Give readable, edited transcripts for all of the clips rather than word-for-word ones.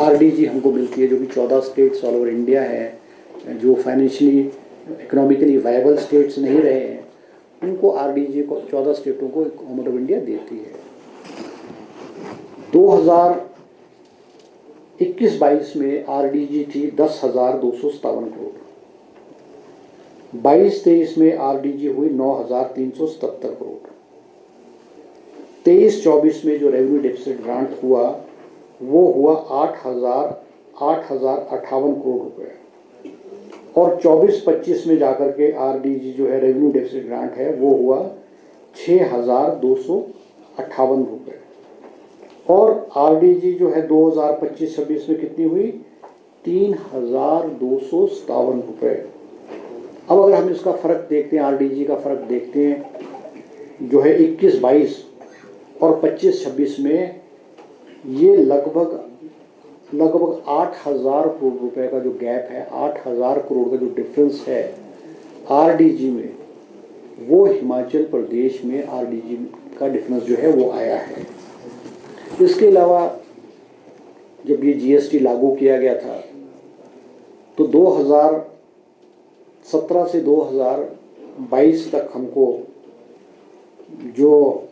RDG हमको मिलती है, जो कि 14 स्टेट्स ऑल ओवर इंडिया है, जो फाइनेंशियली इकोनॉमिकली वायबल स्टेट्स नहीं रहे हैं, उनको आरडीजी को 14 स्टेटों को गवर्नमेंट ऑफ इंडिया देती है। 2021-22 में आरडीजी थी 10,257 करोड़, 22-23 में आरडीजी हुई 9,377 करोड़, 23-24 में जो रेवेन्यू डेफिसिट ग्रांट हुआ वो हुआ 8,058 करोड़ रुपए, और 24-25 में जाकर के आरडीजी जो है रेवेन्यू डेफिसिट ग्रांट है वो हुआ 6,258 रुपए, और आरडीजी जो है 2025-26 में कितनी हुई 3,257 रुपए। अब अगर हम इसका फ़र्क देखते हैं, आरडीजी का फ़र्क देखते हैं, जो है 21-22 और 25-26 में ये लगभग 8,000 करोड़ रुपए का जो गैप है, 8,000 करोड़ का जो डिफरेंस है आरडीजी में, वो हिमाचल प्रदेश में आरडीजी का डिफरेंस जो है वो आया है। इसके अलावा जब ये जीएसटी लागू किया गया था तो 2017 से 2022 तक हमको जो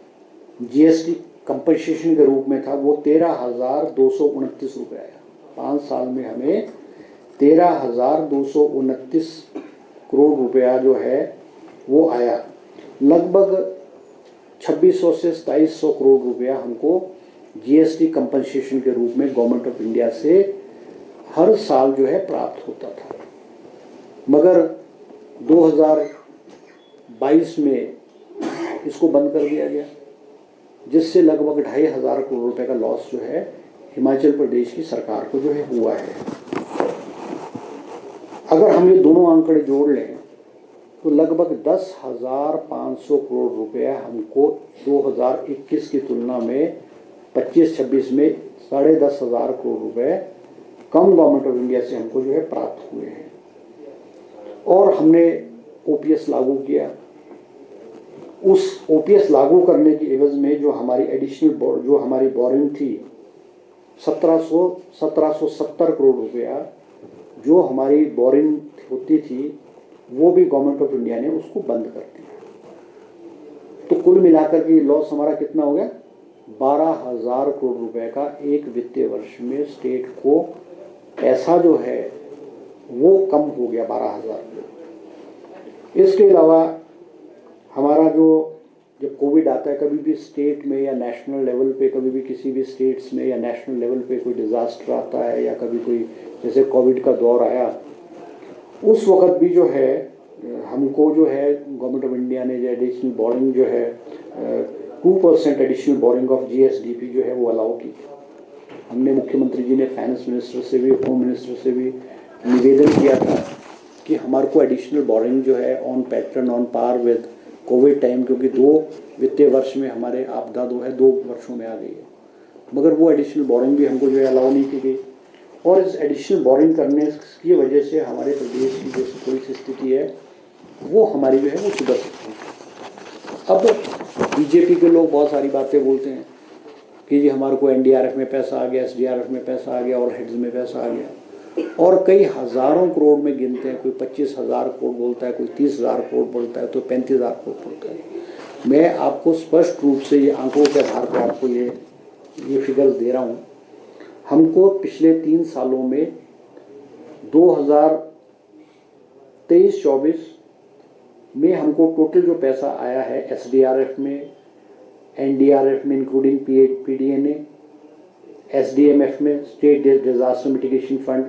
जीएसटी कंपनसेशन के रूप में था वो 13,229 रुपये आया। 5 साल में हमें 13,229 करोड़ रुपया जो है वो आया। लगभग 2,600 से 2,700 करोड़ रुपया हमको जीएसटी कंपनसेशन के रूप में गवर्नमेंट ऑफ इंडिया से हर साल जो है प्राप्त होता था, मगर 2022 में इसको बंद कर दिया गया, जिससे लगभग 2,500 करोड़ रुपए का लॉस जो है हिमाचल प्रदेश की सरकार को जो है हुआ है। अगर हम ये दोनों आंकड़े जोड़ लें तो लगभग 10,500 करोड़ रुपया हमको 2021 की तुलना में 25-26 में 10,500 करोड़ रुपए कम गवर्नमेंट ऑफ इंडिया से हमको जो है प्राप्त हुए हैं। और हमने ओपीएस लागू किया। उस ओपीएस लागू करने की एवज में जो हमारी एडिशनल जो हमारी बोरिंग थी 1770 करोड़ रुपया जो हमारी बोरिंग होती थी वो भी गवर्नमेंट ऑफ इंडिया ने उसको बंद कर दिया। तो कुल मिलाकर के लॉस हमारा कितना हो गया 12,000 करोड़ रुपए का एक वित्तीय वर्ष में स्टेट को पैसा जो है वो कम हो गया 12,000 करोड़। इसके अलावा हमारा जो जब कोविड आता है, कभी भी स्टेट में या नेशनल लेवल पे, कभी भी किसी भी स्टेट्स में या नेशनल लेवल पे कोई डिज़ास्टर आता है या कभी कोई जैसे कोविड का दौर आया, उस वक्त भी जो है हमको जो है गवर्नमेंट ऑफ इंडिया ने जो एडिशनल बोरिंग जो है 2% एडिशनल बोरिंग ऑफ जीएसडीपी जो है वो अलाउ की। हमने मुख्यमंत्री जी ने फाइनेंस मिनिस्टर से भी, होम मिनिस्टर से भी निवेदन किया था कि हमारे को एडिशनल बोरिंग जो है on pattern on par with Covid time, क्योंकि 2 वित्तीय वर्ष में हमारे आपदा 2 वर्षों में आ गई है, मगर वो एडिशनल बोरिंग भी हमको जो है अलाउ नहीं की गई। और इस एडिशनल बोरिंग करने की वजह से हमारे प्रदेश की जो थोड़ी सी स्थिति है वो हमारी जो है वो सुधर सकती है। अब बीजेपी के लोग बहुत सारी बातें बोलते हैं कि जी हमारे को एनडीआरएफ में पैसा आ गया, एसडीआरएफ में पैसा आ गया और हेड्स में पैसा आ गया, और कई हज़ारों करोड़ में गिनते हैं। कोई 25,000 करोड़ बोलता है, कोई 30,000 करोड़ बोलता है, तो 35,000 करोड़ बोलता है। मैं आपको स्पष्ट रूप से ये आंकड़ों के आधार पर आपको ये फिगर्स दे रहा हूँ। हमको पिछले 3 सालों में 2023-24 में हमको टोटल जो पैसा आया है एसडीआरएफ में, एनडीआरएफ में इंक्लूडिंग पीडीएनए, एसडीएमएफ में state disaster mitigation fund,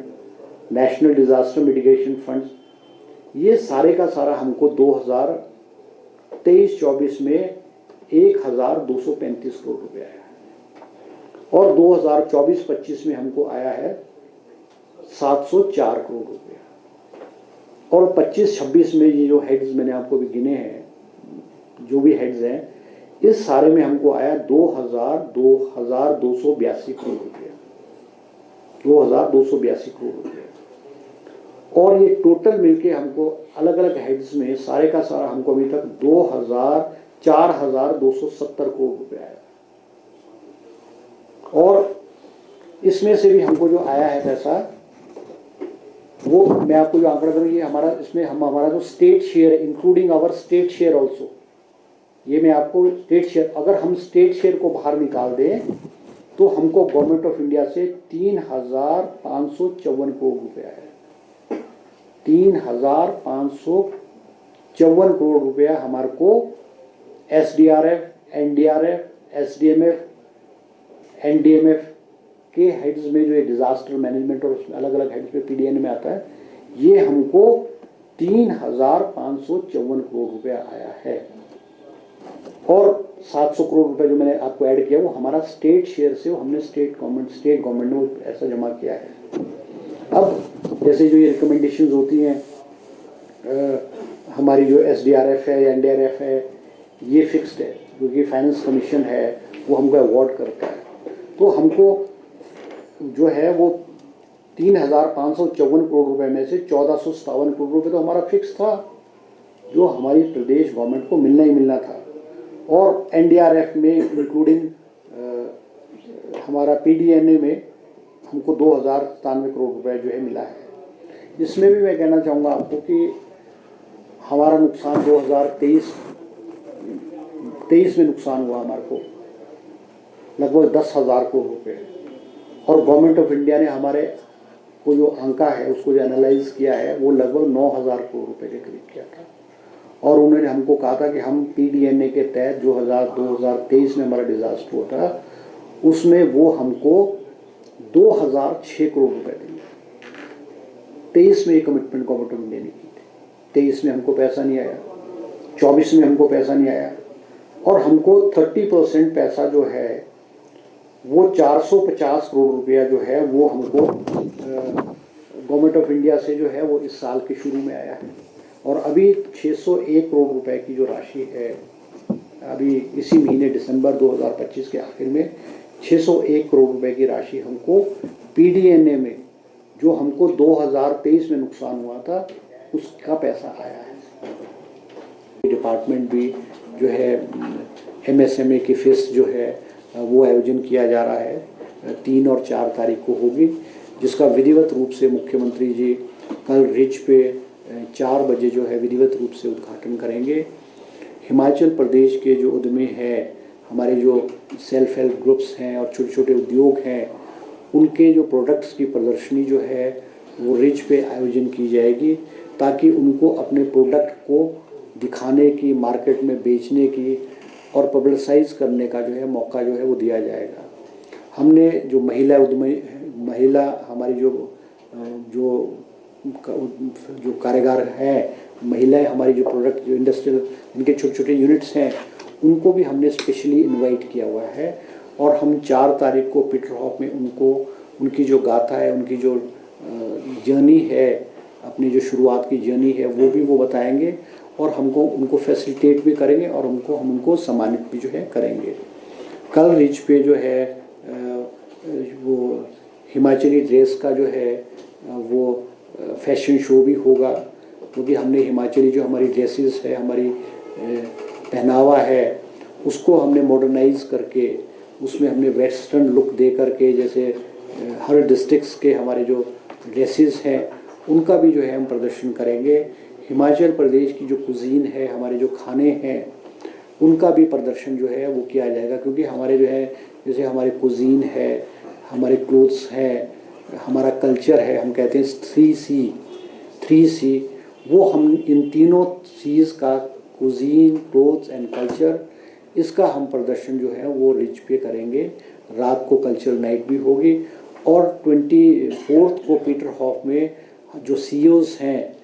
national disaster mitigation fund, ये सारे का सारा हमको 2023-24 में 1,235 करोड़ रुपया आया है, और 2024-25 में हमको आया है 704 करोड़ रुपया, और 25-26 में ये जो हेड्स मैंने आपको भी गिने हैं, जो भी हेड्स हैं, इस सारे में हमको आया 2,282 करोड़ रुपया, 2,282 करोड़ रुपया। और ये टोटल मिलके हमको अलग अलग हेड्स में सारे का सारा हमको अभी तक 4,270 करोड़ रुपया आया। और इसमें से भी हमको जो आया है पैसा, वो मैं आपको जो आंकड़ा दूँ, ये हमारा इसमें हमारा जो state share including our state share also, ये मैं आपको स्टेट शेयर, अगर हम स्टेट शेयर को बाहर निकाल दें तो हमको गवर्नमेंट ऑफ इंडिया से 3,554 करोड़ रुपया है। 3,554 करोड़ रुपया हमारे को SDRF, NDRF, SDMF, NDMF के हेड्स में, जो है डिजास्टर मैनेजमेंट और उसमें अलग अलग हेड्स में PDN में आता है, ये हमको 3,554 करोड़ रुपया आया है। और 700 करोड़ रुपए जो मैंने आपको ऐड किया वो हमारा स्टेट शेयर से, वो हमने स्टेट गवर्नमेंट ने ऐसा जमा किया है। अब जैसे जो ये रिकमेंडेशंस होती हैं, हमारी जो SDRF है या NDRF है, ये फिक्स्ड है, क्योंकि फाइनेंस कमीशन है वो हमको अवार्ड करता है। तो हमको जो है वो 3,554 करोड़ रुपए में से 1,457 करोड़ रुपए तो हमारा फिक्स था, जो हमारी प्रदेश गवर्नमेंट को मिलना ही मिलना था। और NDRF में इंक्लूडिंग हमारा PDNA में हमको 2,097 करोड़ रुपए जो है मिला है। इसमें भी मैं कहना चाहूँगा आपको कि हमारा नुकसान 2023 में नुकसान हुआ हमारे को लगभग 10,000 करोड़ रुपए, और गवर्नमेंट ऑफ इंडिया ने हमारे को जो आंका है, उसको जो एनालाइज किया है, वो लगभग 9,000 करोड़ रुपए के करीब किया था। और उन्होंने हमको कहा था कि हम PDNA के तहत जो 2023 में हमारा डिजास्टर हुआ था, उसमें वो हमको 2,006 करोड़ रुपए देंगे। 23 में ये कमिटमेंट गवर्नमेंट ऑफ इंडिया ने की थी, 23 में हमको पैसा नहीं आया, 24 में हमको पैसा नहीं आया, और हमको 30% पैसा जो है वो 450 करोड़ रुपया जो है वो हमको गवर्नमेंट ऑफ इंडिया से जो है वो इस साल के शुरू में आया है। और अभी 601 करोड़ रुपए की जो राशि है, अभी इसी महीने दिसंबर 2025 के आखिर में 601 करोड़ रुपए की राशि हमको PDNA में, जो हमको 2023 में नुकसान हुआ था, उसका पैसा आया है। डिपार्टमेंट भी जो है MSMA की फेस्ट जो है वो आयोजन किया जा रहा है, 3 और 4 तारीख को होगी, जिसका विधिवत रूप से मुख्यमंत्री जी कल रिच पे 4 बजे जो है विधिवत रूप से उद्घाटन करेंगे। हिमाचल प्रदेश के जो उद्यमी हैं, हमारे जो सेल्फ हेल्प ग्रुप्स हैं और छोटे छोटे उद्योग हैं, उनके जो प्रोडक्ट्स की प्रदर्शनी जो है वो रिच पे आयोजन की जाएगी, ताकि उनको अपने प्रोडक्ट को दिखाने की, मार्केट में बेचने की और पब्लिसाइज करने का जो है मौका जो है वो दिया जाएगा। हमने जो महिला हमारी जो कारीगर हैं, महिलाएं हमारी जो प्रोडक्ट जो इंडस्ट्रियल इनके छोटे छोटे यूनिट्स हैं, उनको भी हमने स्पेशली इनवाइट किया हुआ है। और हम 4 तारीख को पीटरहॉफ में उनको उनकी जो गाथा है, उनकी जो जर्नी है, अपनी जो शुरुआत की जर्नी है, वो भी वो बताएंगे, और हमको उनको फैसिलिटेट भी करेंगे, और हम उनको सम्मानित भी जो है करेंगे। कल रिच पे जो है वो हिमाचली ड्रेस का जो है वो फैशन शो भी होगा, क्योंकि हमने हिमाचली जो हमारी ड्रेसेस है, हमारी पहनावा है, उसको हमने मॉडर्नाइज करके उसमें हमने वेस्टर्न लुक दे करके, जैसे हर डिस्ट्रिक्ट्स के हमारे जो ड्रेसेस हैं उनका भी जो है हम प्रदर्शन करेंगे। हिमाचल प्रदेश की जो कुजीन है, हमारे जो खाने हैं, उनका भी प्रदर्शन जो है वो किया जाएगा, क्योंकि हमारे जो है जैसे हमारे कुजीन है, हमारे क्लोथ्स है, हमारा कल्चर है, हम कहते हैं 3C, वो हम इन तीनों चीज़ का, कुजीन, क्लोथ्स एंड कल्चर, इसका हम प्रदर्शन जो है वो रिच पे करेंगे। रात को कल्चरल नाइट भी होगी, और 24 को पीटरहॉफ में जो CEOs हैं,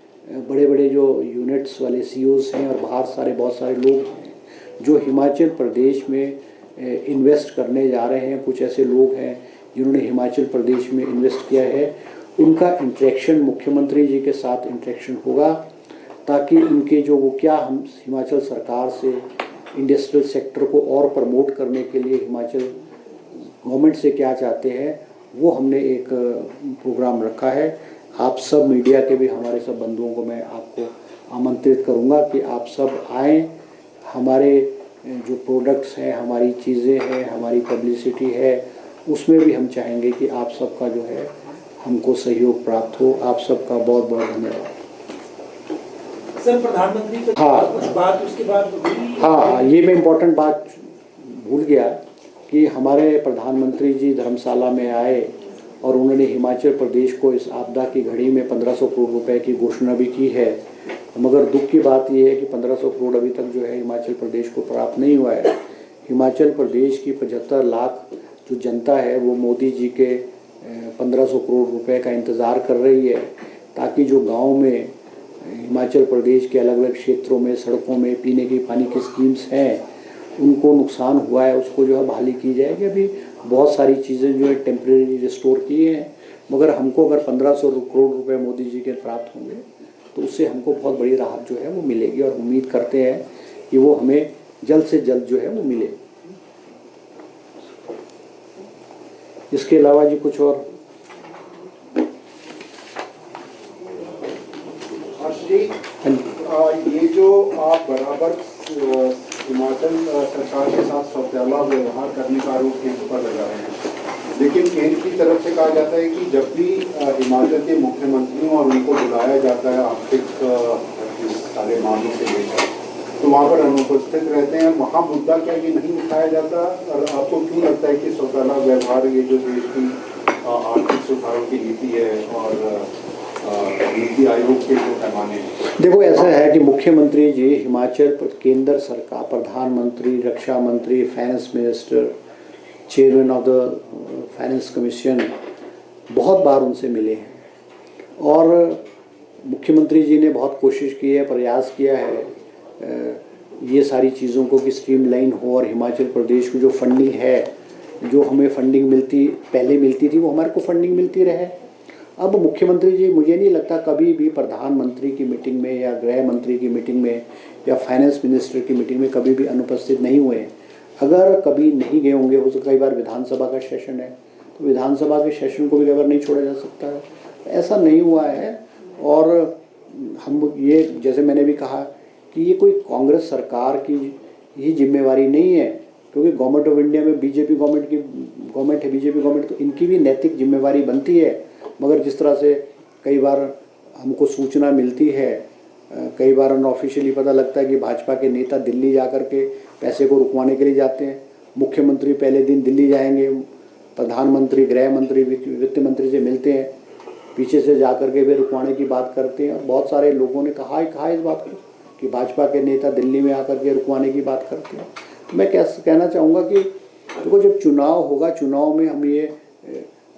बड़े बड़े जो यूनिट्स वाले CEOs हैं, और बाहर बहुत सारे लोग हैं जो हिमाचल प्रदेश में इन्वेस्ट करने जा रहे हैं। कुछ ऐसे लोग हैं जिन्होंने हिमाचल प्रदेश में इन्वेस्ट किया है, उनका इंटरेक्शन मुख्यमंत्री जी के साथ इंटरेक्शन होगा, ताकि उनके जो वो क्या हम हिमाचल सरकार से इंडस्ट्रियल सेक्टर को और प्रमोट करने के लिए हिमाचल गवर्नमेंट से क्या चाहते हैं, वो हमने एक प्रोग्राम रखा है। आप सब मीडिया के भी हमारे सब बंधुओं को मैं आपको आमंत्रित करूंगा कि आप सब आएँ। हमारे जो प्रोडक्ट्स हैं, हमारी चीज़ें हैं, हमारी पब्लिसिटी है, उसमें भी हम चाहेंगे कि आप सबका जो है हमको सहयोग प्राप्त हो। आप सबका बहुत बहुत धन्यवाद। सर, प्रधानमंत्री का हाँ, कुछ बात उसके बाद हाँ, ये मैं इम्पोर्टेंट बात भूल गया कि हमारे प्रधानमंत्री जी धर्मशाला में आए और उन्होंने हिमाचल प्रदेश को इस आपदा की घड़ी में 1500 करोड़ रुपए की घोषणा भी की है। मगर दुख की बात यह है कि 1500 करोड़ अभी तक जो है हिमाचल प्रदेश को प्राप्त नहीं हुआ है। हिमाचल प्रदेश की 75 लाख जो जनता है वो मोदी जी के 1500 करोड़ रुपए का इंतज़ार कर रही है, ताकि जो गांव में हिमाचल प्रदेश के अलग अलग क्षेत्रों में सड़कों में पीने के पानी की स्कीम्स हैं, उनको नुकसान हुआ है, उसको जो है बहाली की जाएगी। अभी बहुत सारी चीज़ें जो है टेम्प्रेरी रिस्टोर की हैं, मगर हमको अगर 1500 करोड़ रुपए मोदी जी के प्राप्त होंगे तो उससे हमको बहुत बड़ी राहत जो है वो मिलेगी, और उम्मीद करते हैं कि वो हमें जल्द से जल्द जो है वो मिले। इसके अलावा जी कुछ और? ये जो आप बराबर हिमाचल सरकार के साथ सौतेला व्यवहार करने का आरोप केंद्र पर लगा रहे हैं, लेकिन केंद्र की तरफ से कहा जाता है कि जब भी हिमाचल के मुख्यमंत्रियों और उनको बुलाया जाता है आर्थिक सारे मामलों से लेकर, तो वहाँ पर अनुपस्थित रहते हैं। वहाँ मुद्दा क्या ये नहीं उठाया जाता? और आपको क्यों लगता है कि सौतेला व्यवहार ये जो देश की आर्थिक सुधारों की नीति है और नीति आयोग के जो पैमाने हैं? देखो, ऐसा है कि मुख्यमंत्री जी हिमाचल केंद्र सरकार, प्रधानमंत्री, रक्षा मंत्री, finance minister, chairman of the finance commission, बहुत बार उनसे मिले हैं और मुख्यमंत्री जी ने बहुत कोशिश की है, प्रयास किया है ये सारी चीज़ों को कि स्ट्रीमलाइन हो और हिमाचल प्रदेश को जो फंडिंग है, जो हमें फंडिंग पहले मिलती थी, वो हमारे को फंडिंग मिलती रहे। अब मुख्यमंत्री जी मुझे नहीं लगता कभी भी प्रधानमंत्री की मीटिंग में या गृह मंत्री की मीटिंग में या फाइनेंस मिनिस्टर की मीटिंग में कभी भी अनुपस्थित नहीं हुए हैं। अगर कभी नहीं गए होंगे, हो सकता कई बार विधानसभा का सेशन है तो विधानसभा के सेशन को भी अगर नहीं छोड़ा जा सकता है, ऐसा नहीं हुआ है। और हम ये, जैसे मैंने भी कहा कि ये कोई कांग्रेस सरकार की ही जिम्मेवारी नहीं है, क्योंकि गवर्नमेंट ऑफ इंडिया में बीजेपी गवर्नमेंट है, बीजेपी गवर्नमेंट, तो इनकी भी नैतिक जिम्मेवारी बनती है। मगर जिस तरह से कई बार हमको सूचना मिलती है, कई बार अनऑफिशियली पता लगता है कि भाजपा के नेता दिल्ली जाकर के पैसे को रुकवाने के लिए जाते हैं। मुख्यमंत्री पहले दिन दिल्ली जाएंगे, प्रधानमंत्री, गृह मंत्री, वित्त मंत्री से मिलते हैं, पीछे से जाकर के वे रुकवाने की बात करते हैं। और बहुत सारे लोगों ने कहा इस बात को कि भाजपा के नेता दिल्ली में आकर के रुकवाने की बात करते हैं। तो मैं कहना चाहूँगा कि देखो, जब चुनाव होगा, चुनाव में हम ये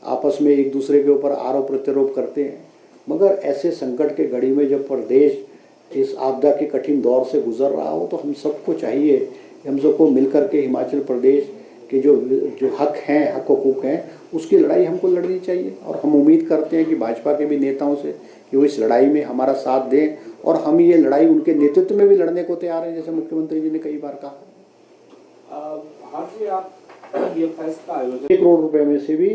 आपस में एक दूसरे के ऊपर आरोप प्रत्यारोप करते हैं, मगर ऐसे संकट के घड़ी में जब प्रदेश इस आपदा के कठिन दौर से गुजर रहा हो, तो हम सबको चाहिए कि हम सबको मिलकर के हिमाचल प्रदेश के जो हक हैं, हक हुकूक हैं, उसकी लड़ाई हमको लड़नी चाहिए। और हम उम्मीद करते हैं कि भाजपा के भी नेताओं से कि वो इस लड़ाई में हमारा साथ दें, और हम ये लड़ाई उनके नेतृत्व में भी लड़ने को तैयार हैं, जैसे मुख्यमंत्री जी ने कई बार कहा। आप ये फैसला आयोजन 1 करोड़ रुपए में से भी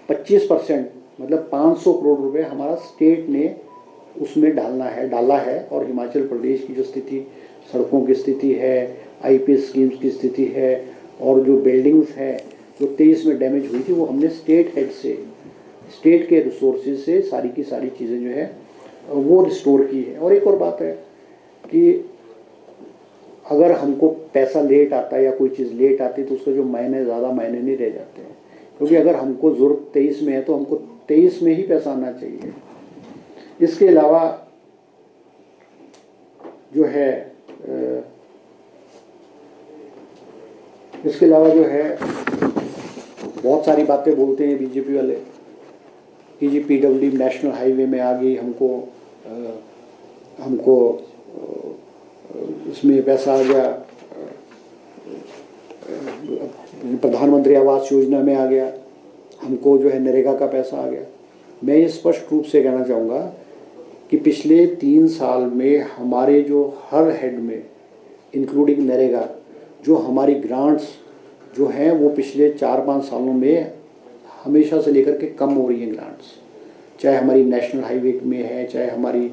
25% मतलब 500 करोड़ रुपए हमारा स्टेट ने उसमें डाला है। और हिमाचल प्रदेश की जो स्थिति, सड़कों की स्थिति है, आईपीएस स्कीम्स की स्थिति है, और जो बिल्डिंग्स है जो 23 में डैमेज हुई थी, वो हमने स्टेट हेड से, स्टेट के रिसोर्सेज से सारी की सारी चीज़ें जो है वो रिस्टोर की है। और एक और बात है कि अगर हमको पैसा लेट आता है या कोई चीज़ लेट आती है तो उसका जो ज़्यादा मायने नहीं रह जाते हैं, क्योंकि अगर हमको ज़रूरत 23 में है तो हमको 23 में ही पैसा आना चाहिए। इसके अलावा जो है बहुत सारी बातें बोलते हैं बीजेपी वाले कि जी पीडब्ल्यूडी नेशनल हाईवे में आ गई, हमको इसमें पैसा आ गया, प्रधानमंत्री आवास योजना में आ गया, हमको जो है नरेगा का पैसा आ गया। मैं ये स्पष्ट रूप से कहना चाहूँगा कि पिछले 3 साल में हमारे जो हर हेड में इंक्लूडिंग नरेगा जो हमारी ग्रांट्स जो हैं वो पिछले 4-5 सालों में हमेशा से लेकर के कम हो रही हैं ग्रांट्स, चाहे हमारी नेशनल हाईवे में है, चाहे हमारी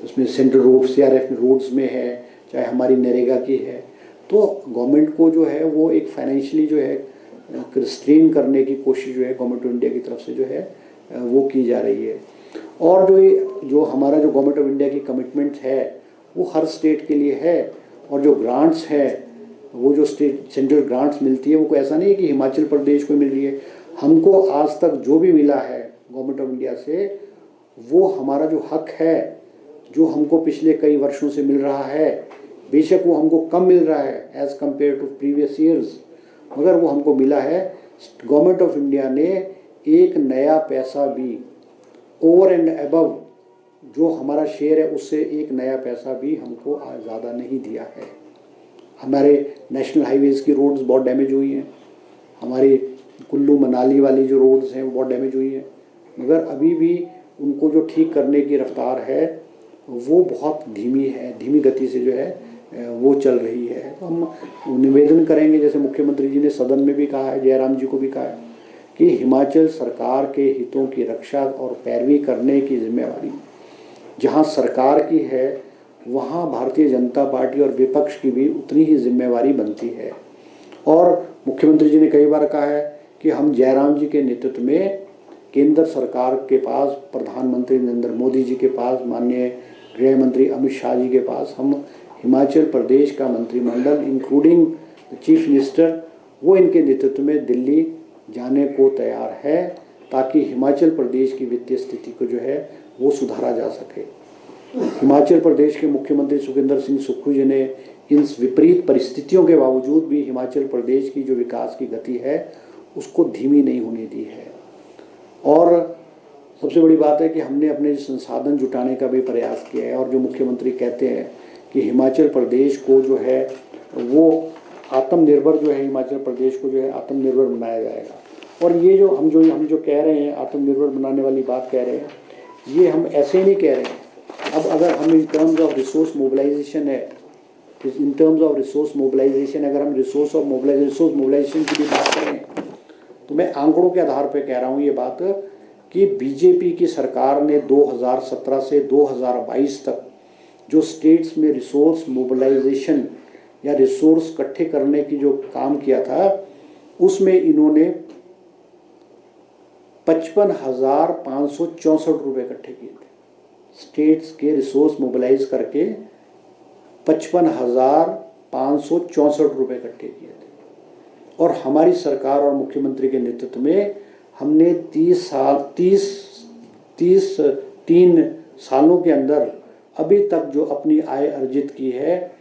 उसमें सेंट्रल रोड CRF रोड्स में है, चाहे हमारी नरेगा की है। तो गवर्नमेंट को जो है वो एक फाइनेंशियली जो है रिस्ट्रेन करने की कोशिश जो है गवर्नमेंट ऑफ इंडिया की तरफ से जो है वो की जा रही है। और जो हमारा जो गवर्नमेंट ऑफ इंडिया की कमिटमेंट है वो हर स्टेट के लिए है, और जो ग्रांट्स है वो जो स्टेट सेंट्रल ग्रांट्स मिलती है वो कोई ऐसा नहीं है कि हिमाचल प्रदेश को मिल रही है। हमको आज तक जो भी मिला है गवर्नमेंट ऑफ इंडिया से वो हमारा जो हक है, जो हमको पिछले कई वर्षों से मिल रहा है, बेशक वो हमको कम मिल रहा है as compared to previous years, मगर वो हमको मिला है। गवर्नमेंट ऑफ इंडिया ने एक नया पैसा भी ओवर एंड अबव जो हमारा शेयर है उससे एक नया पैसा भी हमको ज़्यादा नहीं दिया है। हमारे नेशनल हाईवेज़ की रोड्स बहुत डैमेज हुई हैं, हमारी कुल्लू मनाली वाली जो रोड्स हैं वो बहुत डैमेज हुई हैं, मगर अभी भी उनको जो ठीक करने की रफ्तार है वो बहुत धीमी है, धीमी गति से जो है वो चल रही है। तो हम निवेदन करेंगे, जैसे मुख्यमंत्री जी ने सदन में भी कहा है, जयराम जी को भी कहा है, कि हिमाचल सरकार के हितों की रक्षा और पैरवी करने की जिम्मेवारी जहां सरकार की है वहां भारतीय जनता पार्टी और विपक्ष की भी उतनी ही जिम्मेवारी बनती है। और मुख्यमंत्री जी ने कई बार कहा है कि हम जयराम जी के नेतृत्व में केंद्र सरकार के पास, प्रधानमंत्री नरेंद्र मोदी जी के पास, माननीय गृह मंत्री अमित शाह जी के पास, हम हिमाचल प्रदेश का मंत्रिमंडल इंक्लूडिंग चीफ मिनिस्टर वो इनके नेतृत्व में दिल्ली जाने को तैयार है, ताकि हिमाचल प्रदेश की वित्तीय स्थिति को जो है वो सुधारा जा सके। हिमाचल प्रदेश के मुख्यमंत्री सुखविंदर सिंह सुक्खू जी ने इन विपरीत परिस्थितियों के बावजूद भी हिमाचल प्रदेश की जो विकास की गति है उसको धीमी नहीं होने दी है। और सबसे बड़ी बात है कि हमने अपने संसाधन जुटाने का भी प्रयास किया है, और जो मुख्यमंत्री कहते हैं कि हिमाचल प्रदेश को जो है वो आत्मनिर्भर जो है, हिमाचल प्रदेश को जो है आत्मनिर्भर बनाया जाएगा। और ये जो हम जो कह रहे हैं आत्मनिर्भर बनाने वाली बात कह रहे हैं, ये हम ऐसे ही नहीं कह रहे हैं। अब अगर हम in terms of resource mobilisation है, in terms of resource mobilisation अगर हम रिसोर्स मोबिलाइजेशन की भी बात करें, तो मैं आंकड़ों के आधार पर कह रहा हूँ ये बात कि बीजेपी की सरकार ने 2017 से 2022 तक जो स्टेट्स में रिसोर्स मोबिलाइजेशन या रिसोर्स इकट्ठे करने की जो काम किया था उसमें इन्होंने 55,564 रुपये इकट्ठे किए थे। स्टेट्स के रिसोर्स मोबिलाइज करके 55,564 रुपये इकट्ठे किए थे। और हमारी सरकार और मुख्यमंत्री के नेतृत्व में हमने 3 सालों के अंदर अभी तक जो अपनी आय अर्जित की है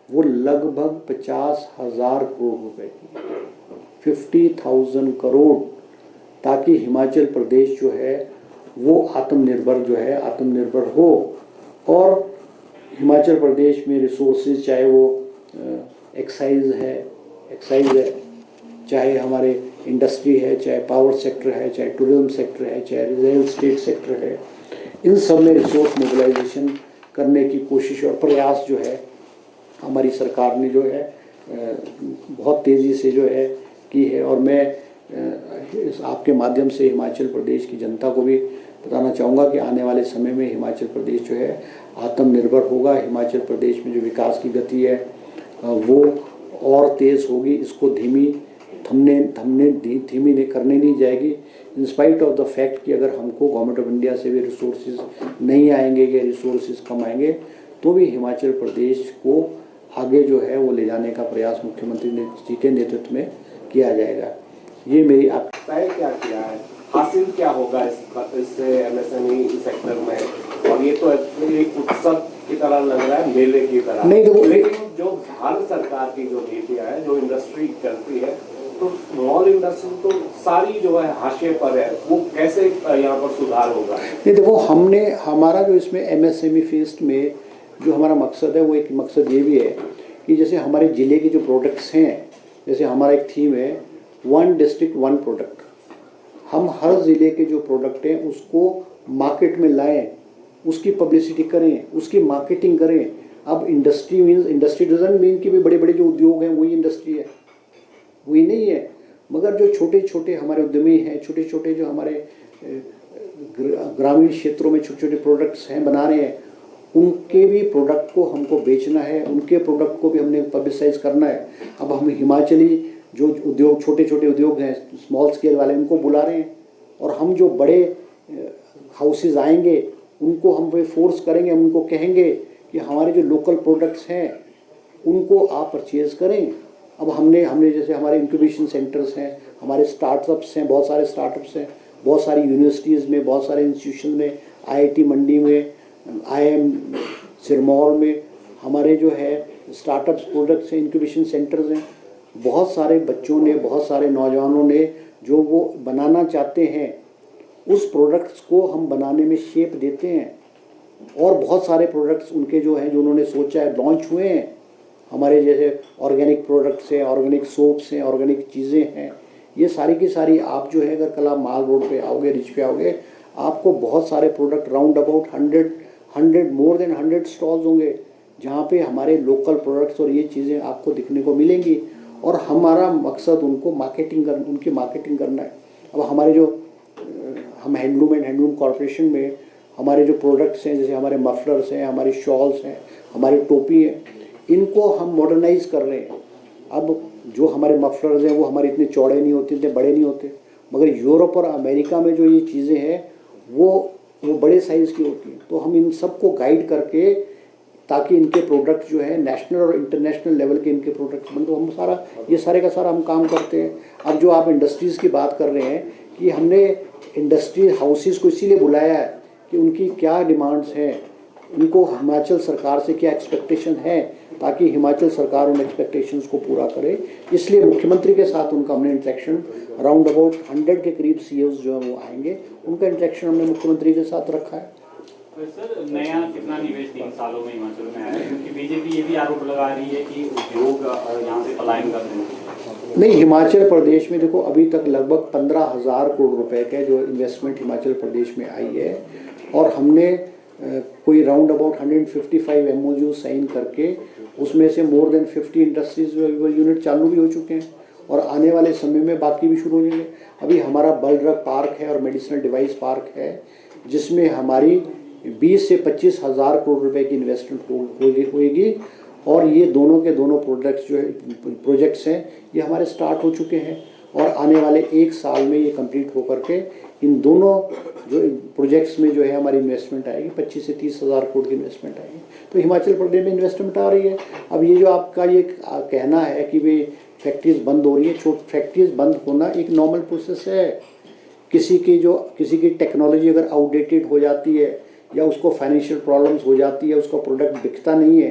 वो लगभग 50,000 करोड़ रुपए की, 50,000 करोड़, ताकि हिमाचल प्रदेश जो है वो आत्मनिर्भर हो। और हिमाचल प्रदेश में रिसोर्सेज, चाहे वो एक्साइज है, चाहे हमारे इंडस्ट्री है, चाहे पावर सेक्टर है, चाहे टूरिज्म सेक्टर है, चाहे रियल एस्टेट सेक्टर है, इन सब में रिसोर्स मोबिलाइजेशन करने की कोशिश और प्रयास जो है हमारी सरकार ने जो है बहुत तेज़ी से जो है की है। और मैं आपके माध्यम से हिमाचल प्रदेश की जनता को भी बताना चाहूँगा कि आने वाले समय में हिमाचल प्रदेश जो है आत्मनिर्भर होगा। हिमाचल प्रदेश में जो विकास की गति है वो और तेज़ होगी, इसको धीमी करने नहीं जाएगी, in spite of the fact कि अगर हमको गवर्नमेंट ऑफ इंडिया से भी रिसोर्सेज नहीं आएंगे या रिसोर्सेज कम आएंगे तो भी हिमाचल प्रदेश को आगे जो है वो ले जाने का प्रयास मुख्यमंत्री जी के नेतृत्व में किया जाएगा। ये मेरी आप तय क्या किया है, हासिल क्या होगा इससे एमएसएमई सेक्टर में? और ये तो एक उत्सव की तरह लग रहा है, मेले की तरह नहीं, तो लेकिन जो भारत सरकार की जो नीतियां है, जो इंडस्ट्री चलती है, तो स्मॉल इंडस्ट्री तो सारी जो है हाशिए पर है, वो कैसे यहाँ पर सुधार होगा? नहीं, देखो हमारा जो इसमें एमएसएमई फेस्ट में जो हमारा मकसद है वो एक मकसद ये भी है कि जैसे हमारे ज़िले के जो प्रोडक्ट्स हैं, जैसे हमारा एक थीम है 1 डिस्ट्रिक्ट 1 प्रोडक्ट, हम हर ज़िले के जो प्रोडक्ट हैं उसको मार्केट में लाएं, उसकी पब्लिसिटी करें, उसकी मार्केटिंग करें। अब इंडस्ट्री डजंट मीन कि भी बड़े बड़े जो उद्योग हैं वही इंडस्ट्री है, वही नहीं है, मगर जो छोटे छोटे हमारे उद्यमी हैं, छोटे छोटे जो हमारे ग्रामीण क्षेत्रों में छोटे छोटे प्रोडक्ट्स हैं बना रहे हैं, उनके भी प्रोडक्ट को हमको बेचना है, उनके प्रोडक्ट को भी हमने पब्लिसाइज करना है। अब हम हिमाचली जो उद्योग छोटे छोटे उद्योग हैं स्मॉल स्केल वाले उनको बुला रहे हैं, और हम जो बड़े हाउसेज आएंगे उनको हम वे फोर्स करेंगे, हम उनको कहेंगे कि हमारे जो लोकल प्रोडक्ट्स हैं उनको आप परचेज़ करें। अब हमने जैसे हमारे इंक्यूबेशन सेंटर्स हैं, हमारे स्टार्टअप्स हैं, बहुत सारे स्टार्टअप्स हैं, बहुत सारी यूनिवर्सिटीज़ में, बहुत सारे इंस्टीट्यूशन में, IIT मंडी में, IIM सिरमौर में हमारे जो है स्टार्टअप्स प्रोडक्ट्स हैं, इंक्यूबेशन सेंटर्स हैं। बहुत सारे बच्चों ने, बहुत सारे नौजवानों ने जो वो बनाना चाहते हैं उस प्रोडक्ट्स को हम बनाने में शेप देते हैं, और बहुत सारे प्रोडक्ट्स उनके जो हैं जो उन्होंने सोचा है लॉन्च हुए हैं। हमारे जैसे ऑर्गेनिक प्रोडक्ट्स हैं, ऑर्गेनिक सोप्स हैं, ऑर्गेनिक चीज़ें हैं, ये सारी की सारी आप जो है अगर कल आप माल रोड पे आओगे, रिच पे आओगे, आपको बहुत सारे product round about 100 more than 100 stalls होंगे जहाँ पे हमारे लोकल प्रोडक्ट्स और ये चीज़ें आपको दिखने को मिलेंगी। और हमारा मकसद उनकी मार्केटिंग करना है। अब हमारे जो हम हैंडलूम एंड हैंडलूम कॉरपोरेशन में हमारे जो प्रोडक्ट्स हैं, जैसे हमारे मफलर्स हैं, हमारी शॉल्स हैं, हमारी टोपी है, इनको हम मॉडर्नाइज कर रहे हैं। अब जो हमारे मफलर्स हैं वो हमारे इतने चौड़े नहीं होते, इतने बड़े नहीं होते, मगर यूरोप और अमेरिका में जो ये चीज़ें हैं वो बड़े साइज़ की होती हैं। तो हम इन सबको गाइड करके, ताकि इनके प्रोडक्ट जो है नेशनल और इंटरनेशनल लेवल के इनके प्रोडक्ट्स बन, तो हम ये सारे का सारा हम काम करते हैं। अब जो आप इंडस्ट्रीज़ की बात कर रहे हैं कि हमने इंडस्ट्री हाउसेस को इसीलिए बुलाया है कि उनकी क्या डिमांड्स हैं, उनको हिमाचल सरकार से क्या एक्सपेक्टेशन है, ताकि हिमाचल सरकार उन एक्सपेक्टेशंस को पूरा करे। इसलिए मुख्यमंत्री के साथ उनका हमने इंटरेक्शन अराउंड अबाउट 100 के करीब CEOs जो है वो आएंगे, उनका इंटरेक्शन हमने मुख्यमंत्री के साथ रखा है। तो सर नया कितना निवेश 3 सालों में हिमाचल में आया है, क्योंकि बीजेपी ये भी आरोप लगा रही है कि उद्योग यहाँ से पलायन कर रहे हैं। नहीं, हिमाचल प्रदेश में देखो अभी तक लगभग 15,000 करोड़ रुपए के जो इन्वेस्टमेंट हिमाचल प्रदेश में आई है, और हमने कोई राउंड अबाउट 155 MOU साइन करके उसमें से मोर देन 50 इंडस्ट्रीज यूनिट चालू भी हो चुके हैं, और आने वाले समय में बाकी भी शुरू हो जाएंगे। अभी हमारा बल ड्रग पार्क है और मेडिसिनल डिवाइस पार्क है, जिसमें हमारी 20 से 25 हज़ार करोड़ रुपए की इन्वेस्टमेंट होगी, और ये दोनों के दोनों प्रोजेक्ट्स हैं ये हमारे स्टार्ट हो चुके हैं, और आने वाले 1 साल में ये कंप्लीट होकर के इन दोनों जो प्रोजेक्ट्स में जो है हमारी इन्वेस्टमेंट आएगी, 25 से 30 हज़ार करोड़ की इन्वेस्टमेंट आएगी। तो हिमाचल प्रदेश में इन्वेस्टमेंट आ रही है। अब ये जो आपका ये कहना है कि वे फैक्ट्रीज बंद हो रही है, फैक्ट्रीज बंद होना एक नॉर्मल प्रोसेस है। किसी की टेक्नोलॉजी अगर आउटडेटेड हो जाती है, या उसको फाइनेंशियल प्रॉब्लम्स हो जाती है, उसका प्रोडक्ट बिकता नहीं है,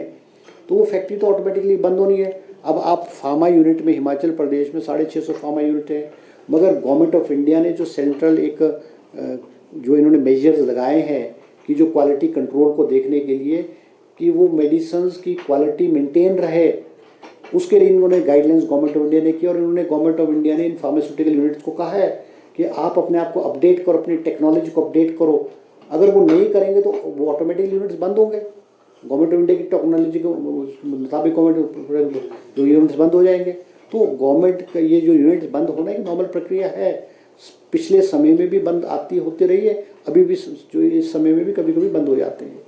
तो वो फैक्ट्री तो ऑटोमेटिकली बंद होनी है। अब आप फार्मा यूनिट में हिमाचल प्रदेश में 650 फार्मा यूनिट है, मगर गवर्नमेंट ऑफ इंडिया ने जो सेंट्रल जो इन्होंने मेजर्स लगाए हैं कि जो क्वालिटी कंट्रोल को देखने के लिए कि वो मेडिसिन्स की क्वालिटी मेंटेन रहे, उसके लिए इन्होंने गाइडलाइंस गवर्नमेंट ऑफ इंडिया ने की, और इन्होंने गवर्नमेंट ऑफ इंडिया ने इन फार्मास्यूटिकल यूनिट्स को कहा है कि आप अपने आप को अपडेट करो, अपनी टेक्नोलॉजी को अपडेट करो। अगर वो नहीं करेंगे तो वो ऑटोमेटिकली यूनिट्स बंद होंगे, गवर्नमेंट ऑफ इंडिया की टेक्नोलॉजी के मुताबिक गवर्नमेंट जो यूनिट्स बंद हो जाएंगे। तो गवर्नमेंट का ये जो यूनिट्स बंद होना एक नॉर्मल प्रक्रिया है, पिछले समय में भी बंद होती रही है, अभी भी जो इस समय में भी कभी कभी बंद हो जाते हैं।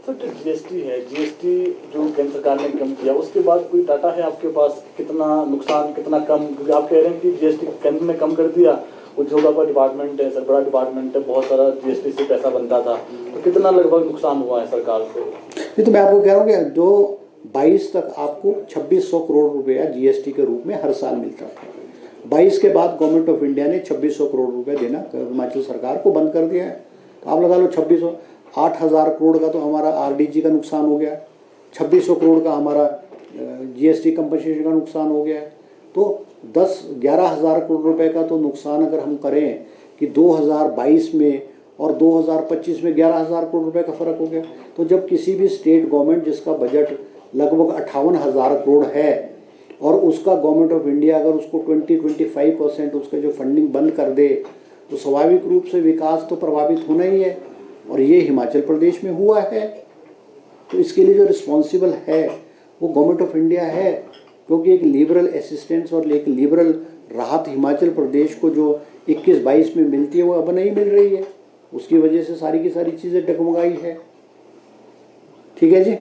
तो जो GST है, GST जो केंद्र सरकार ने कम किया, उसके बाद कोई डाटा है आपके पास, कितना नुकसान कितना कम? क्योंकि आप कह रहे हैं कि GST केंद्र ने कम कर दिया, उद्योग का डिपार्टमेंट है सर, बड़ा डिपार्टमेंट है, बहुत सारा GST से पैसा बनता था, तो कितना लगभग नुकसान हुआ है सरकार को? नहीं, तो मैं आपको कह रहा हूँ कि 2022 तक आपको 2600 करोड़ रुपया GST के रूप में हर साल मिलता था। 22 के बाद गवर्नमेंट ऑफ इंडिया ने 2600 करोड़ रुपए देना हिमाचल सरकार को बंद कर दिया है। तो आप लगा लो 2600, 8,000 करोड़ का तो हमारा RDG का नुकसान हो गया, 2600 करोड़ का हमारा GST कंपनसेशन का नुकसान हो गया है। तो 10-11 हज़ार करोड़ रुपए का तो नुकसान अगर हम करें कि 2022 में और 2025 में 11,000 करोड़ रुपए का फ़र्क हो गया। तो जब किसी भी स्टेट गवर्नमेंट जिसका बजट लगभग 58,000 करोड़ है, और उसका गवर्नमेंट ऑफ इंडिया अगर उसको 20-25% उसका जो फंडिंग बंद कर दे, तो स्वाभाविक रूप से विकास तो प्रभावित होना ही है, और ये हिमाचल प्रदेश में हुआ है। तो इसके लिए जो रिस्पॉन्सिबल है वो गवर्नमेंट ऑफ इंडिया है, क्योंकि एक लिबरल असिस्टेंस और एक लिबरल राहत हिमाचल प्रदेश को जो 21-22 में मिलती है वो अब नहीं मिल रही है, उसकी वजह से सारी की सारी चीज़ें डगमगाई है। ठीक है जी।